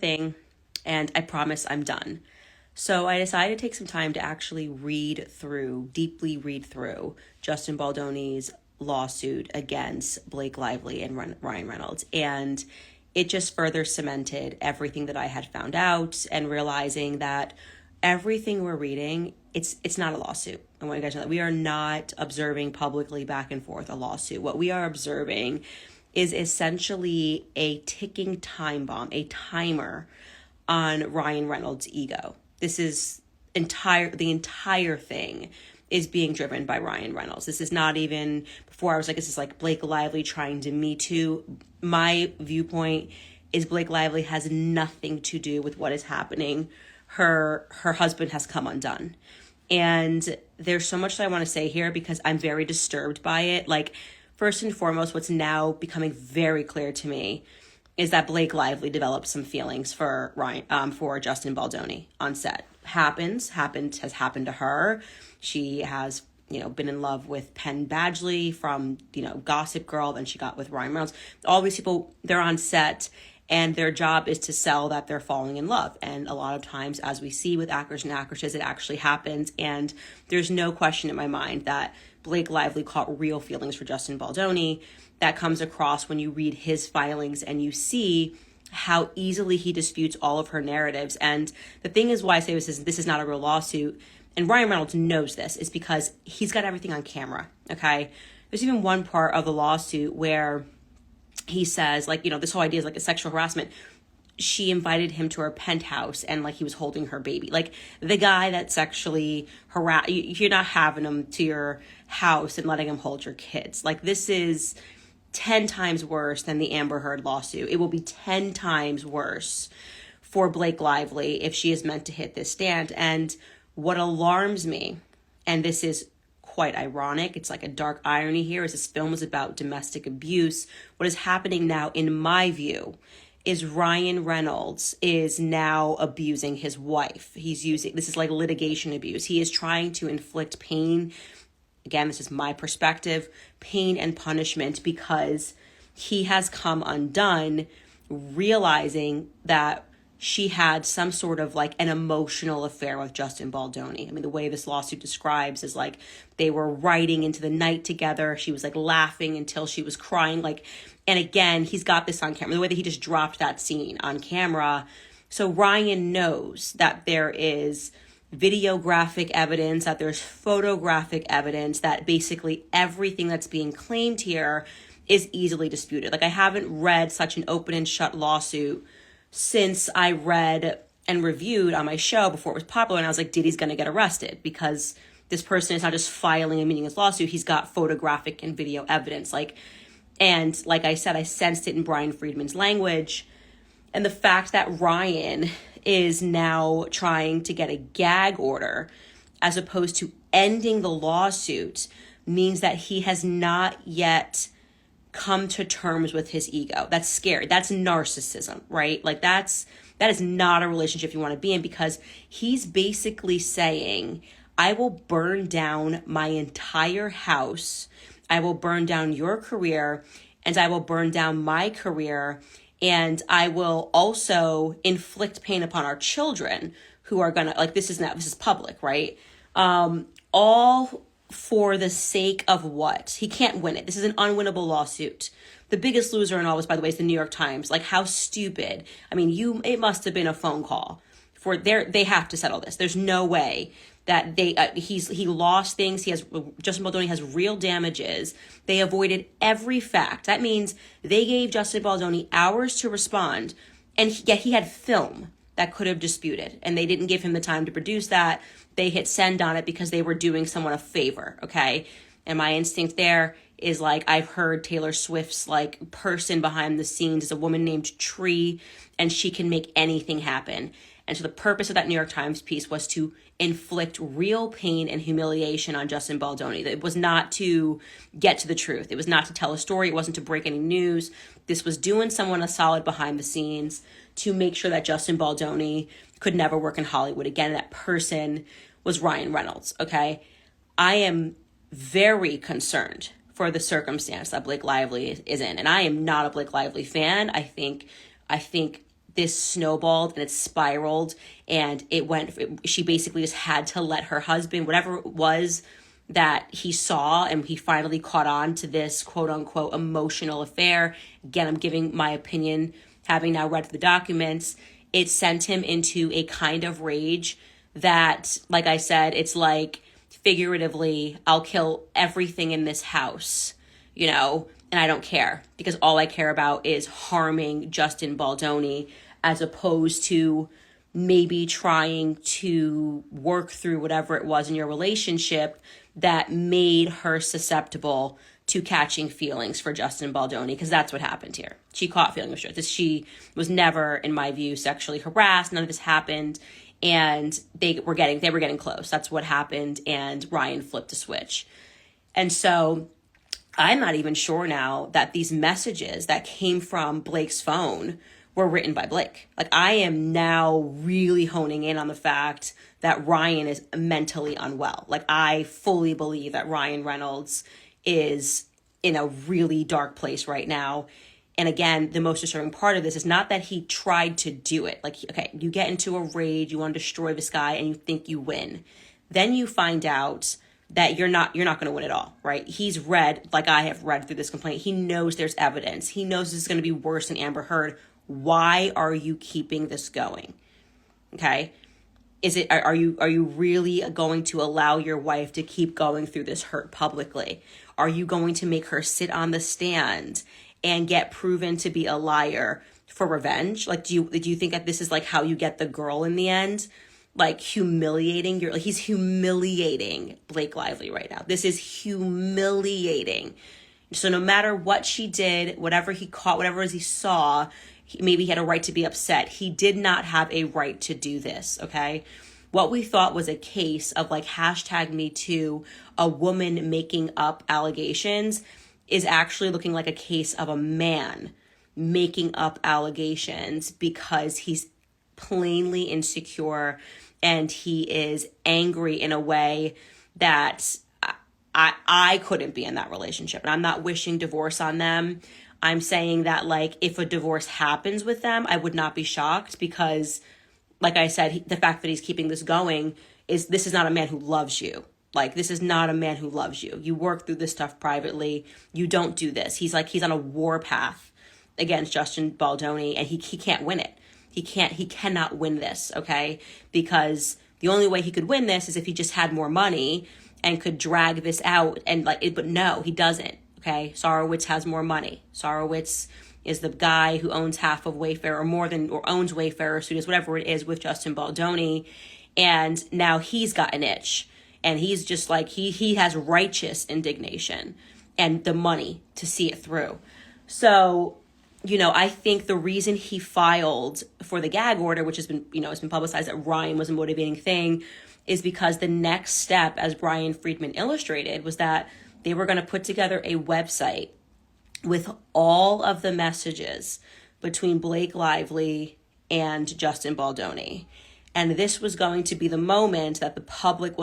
thing, and I promise I'm done. So I decided to take some time to actually deeply read through Justin Baldoni's lawsuit against Blake Lively and Ryan Reynolds. And it just further cemented everything that I had found out, and realizing that everything we're reading, it's not a lawsuit. I want you guys to know that we are not observing publicly back and forth a lawsuit. What we are observing is essentially a ticking time bomb, a timer on Ryan Reynolds' ego. This is the entire thing is being driven by Ryan Reynolds. This is not even, before I was like, this is like Blake Lively trying to Me Too. My viewpoint is Blake Lively has nothing to do with what is happening. Her husband has come undone. And there's so much that I want to say here because I'm very disturbed by it. Like, first and foremost, what's now becoming very clear to me is that Blake Lively developed some feelings for Justin Baldoni on set. Has happened to her. She has, been in love with Penn Badgley from, Gossip Girl. Then she got with Ryan Reynolds. All these people, they're on set, and their job is to sell that they're falling in love. And a lot of times, as we see with actors and actresses, it actually happens. And there's no question in my mind that Blake Lively caught real feelings for Justin Baldoni. That comes across when you read his filings and you see how easily he disputes all of her narratives. And the thing is why I say this is not a real lawsuit, and Ryan Reynolds knows this, is because he's got everything on camera, okay? There's even one part of the lawsuit where he says, this whole idea is like a sexual harassment. She invited him to her penthouse and he was holding her baby. Like, the guy that sexually you're not having him to your house and letting him hold your kids. This is 10 times worse than the Amber Heard lawsuit. It will be 10 times worse for Blake Lively if she is meant to hit this stand. And what alarms me, and this is quite ironic, it's like a dark irony here, is this film is about domestic abuse. What is happening now, in my view, is Ryan Reynolds is now abusing his wife. This is like litigation abuse. He is trying to inflict pain. Again, this is my perspective, pain and punishment, because he has come undone, realizing that she had some sort of an emotional affair with Justin Baldoni. I mean, the way this lawsuit describes is they were writing into the night together. She was laughing until she was crying. And again, he's got this on camera, the way that he just dropped that scene on camera. So Ryan knows that there is videographic evidence, that there's photographic evidence, that basically everything that's being claimed here is easily disputed. I haven't read such an open and shut lawsuit since I read and reviewed on my show before it was popular, and I was like, Diddy's going to get arrested, because this person is not just filing a meaningless lawsuit, he's got photographic and video evidence. And like I said, I sensed it in Brian Friedman's language. And the fact that Ryan is now trying to get a gag order as opposed to ending the lawsuit means that he has not yet come to terms with his ego. That's scary. That's narcissism, right? That is not a relationship you want to be in, because he's basically saying, I will burn down my entire house. I will burn down your career, and I will burn down my career. And I will also inflict pain upon our children who are going to, this is public, right? All for the sake of what? He can't win it. This is an unwinnable lawsuit. The biggest loser in all this, by the way, is the New York Times. How stupid. I mean, it must have been a phone call they have to settle this. There's no way that he lost things. Justin Baldoni has real damages. They avoided every fact. That means they gave Justin Baldoni hours to respond, and yet he had film that could have disputed, and they didn't give him the time to produce that. They hit send on it because they were doing someone a favor, okay? And my instinct there is I've heard Taylor Swift's person behind the scenes is a woman named Tree, and she can make anything happen. And so the purpose of that New York Times piece was to inflict real pain and humiliation on Justin Baldoni. It was not to get to the truth. It was not to tell a story. It wasn't to break any news. This was doing someone a solid behind the scenes to make sure that Justin Baldoni could never work in Hollywood again. That person was Ryan Reynolds, okay? I am very concerned for the circumstance that Blake Lively is in. And I am not a Blake Lively fan. I think this snowballed and it spiraled, and she basically just had to let her husband, whatever it was that he saw, and he finally caught on to this quote unquote emotional affair. Again, I'm giving my opinion, having now read the documents. It sent him into a kind of rage that, like I said, it's like, figuratively, I'll kill everything in this house, and I don't care, because all I care about is harming Justin Baldoni, as opposed to maybe trying to work through whatever it was in your relationship that made her susceptible to catching feelings for Justin Baldoni, because that's what happened here. She caught feelings for this. She was never, in my view, sexually harassed. None of this happened, and they were getting close. That's what happened, and Ryan flipped a switch. And so I'm not even sure now that these messages that came from Blake's phone were written by Blake. Like, I am now really honing in on the fact that Ryan is mentally unwell. Like, I fully believe that Ryan Reynolds is in a really dark place right now. And again, the most disturbing part of this is not that he tried to do it. Like, okay, you get into a rage, you want to destroy this guy, and you think you win. Then you find out that you're not going to win at all, right? He's read, like I have read through this complaint. He knows there's evidence. He knows this is going to be worse than Amber Heard. Why are you keeping this going? Okay. Are you really going to allow your wife to keep going through this hurt publicly? Are you going to make her sit on the stand and get proven to be a liar for revenge? Like, do you think that this is like how you get the girl in the end? Like, he's humiliating Blake Lively right now. This is humiliating. So no matter what she did, whatever he caught, whatever he saw, maybe he had a right to be upset. He did not have a right to do this, okay? What we thought was a case of like #MeToo, a woman making up allegations, is actually looking like a case of a man making up allegations because he's plainly insecure and he is angry in a way that I couldn't be in that relationship. And I'm not wishing divorce on them. I'm saying that, like, if a divorce happens with them, I would not be shocked because, like I said, the fact that he's keeping this going is, this is not a man who loves you. Like, this is not a man who loves you. You work through this stuff privately. You don't do this. He's on a war path against Justin Baldoni, and he can't win it. He cannot win this, okay? Because the only way he could win this is if he just had more money and could drag this out, and but no, he doesn't, okay? Sarowitz has more money. Sarowitz is the guy who owns half of Wayfair, or owns Wayfair Studios, whatever it is, with Justin Baldoni, and now he's got an itch, and he's just like, he has righteous indignation and the money to see it through. So, I think the reason he filed for the gag order, which has been, it's been publicized that Ryan was a motivating thing, is because the next step, as Brian Friedman illustrated, was that they were going to put together a website with all of the messages between Blake Lively and Justin Baldoni. And this was going to be the moment that the public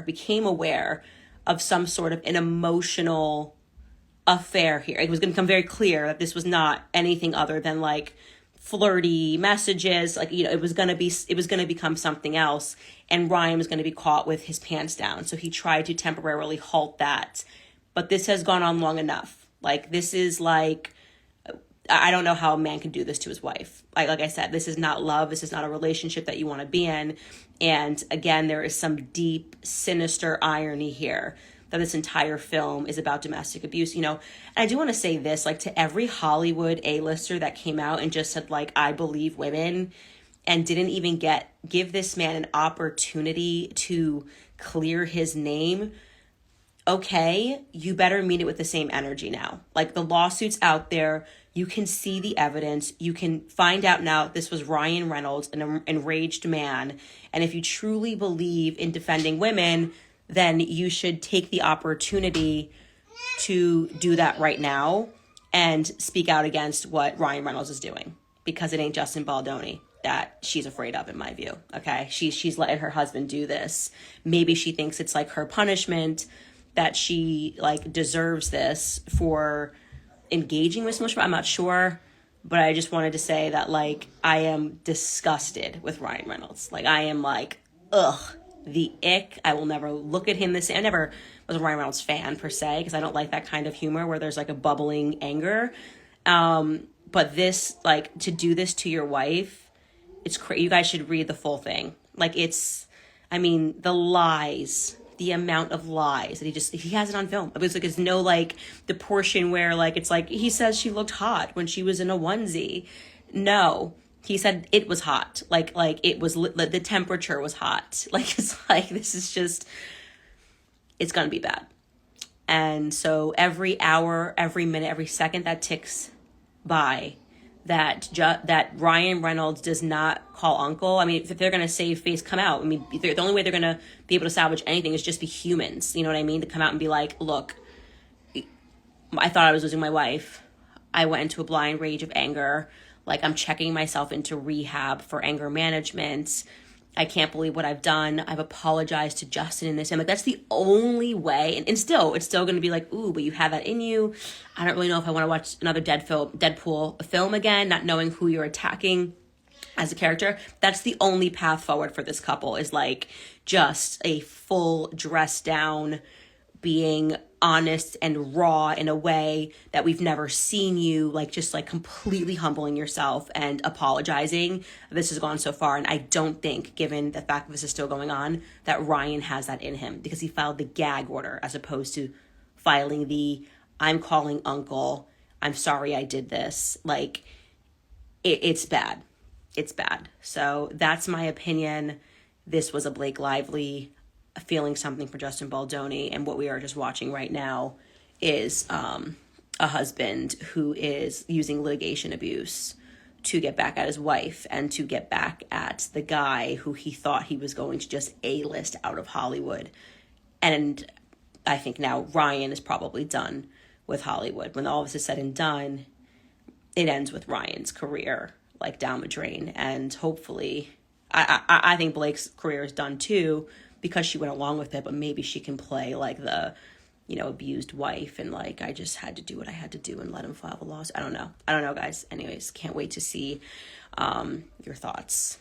became aware of some sort of an emotional affair here. It was going to become very clear that this was not anything other than like flirty messages. Like, it was going to become something else, and Ryan was going to be caught with his pants down. So he tried to temporarily halt that. But this has gone on long enough. Like, this is like, I don't know how a man can do this to his wife. Like I said, this is not love. This is not a relationship that you want to be in. And again, there is some deep, sinister irony here that this entire film is about domestic abuse, And I do want to say this, like, to every Hollywood A-lister that came out and just said, like, I believe women, and didn't even give this man an opportunity to clear his name. Okay, you better meet it with the same energy now. Like, the lawsuit's out there. You can see the evidence. You can find out now that this was Ryan Reynolds, an enraged man. And if you truly believe in defending women, then you should take the opportunity to do that right now and speak out against what Ryan Reynolds is doing, because it ain't Justin Baldoni that she's afraid of, in my view. Okay, she's letting her husband do this. Maybe she thinks it's like her punishment, that she like deserves this for engaging with so much. I'm not sure. But I just wanted to say that, like, I am disgusted with Ryan Reynolds. Like, I am like, ugh, the ick. I will never look at him the same. I never was a Ryan Reynolds fan per se, because I don't like that kind of humor where there's like a bubbling anger. But this, like, to do this to your wife, it's crazy. You guys should read the full thing. Like, it's, I mean, the lies, the amount of lies that he has it on film. It was like, it's no, like, the portion where, like, it's like, he says she looked hot when she was in a onesie. No, he said it was hot. Like it was, the temperature was hot. Like, it's like, this is just, it's gonna be bad. And so every hour, every minute, every second that ticks by, that Ryan Reynolds does not call uncle. I mean, if they're going to save face, come out. I mean, the only way they're going to be able to salvage anything is just be humans. You know what I mean? To come out and be like, look, I thought I was losing my wife. I went into a blind rage of anger. Like, I'm checking myself into rehab for anger management. I can't believe what I've done. I've apologized to Justin in this. I'm like, that's the only way. And still, it's still going to be like, ooh, but you have that in you. I don't really know if I want to watch another Deadpool film again, not knowing who you're attacking as a character. That's the only path forward for this couple, is like just a full dress down, being honest and raw in a way that we've never seen you, like, just like completely humbling yourself and apologizing. This has gone so far, and I don't think, given the fact that this is still going on, that Ryan has that in him, because he filed the gag order as opposed to filing the I'm calling uncle, I'm sorry I did this. Like, it's bad. It's bad. So that's my opinion. This was a Blake Lively, feeling something for Justin Baldoni, and what we are just watching right now is a husband who is using litigation abuse to get back at his wife and to get back at the guy who he thought he was going to just A-list out of Hollywood. And I think now Ryan is probably done with Hollywood. When all of this is said and done, it ends with Ryan's career, like, down the drain. And hopefully, I think Blake's career is done too, because she went along with it, but maybe she can play like the, abused wife, and like, I just had to do what I had to do and let him file the lawsuit. I don't know, guys. Anyways, can't wait to see your thoughts.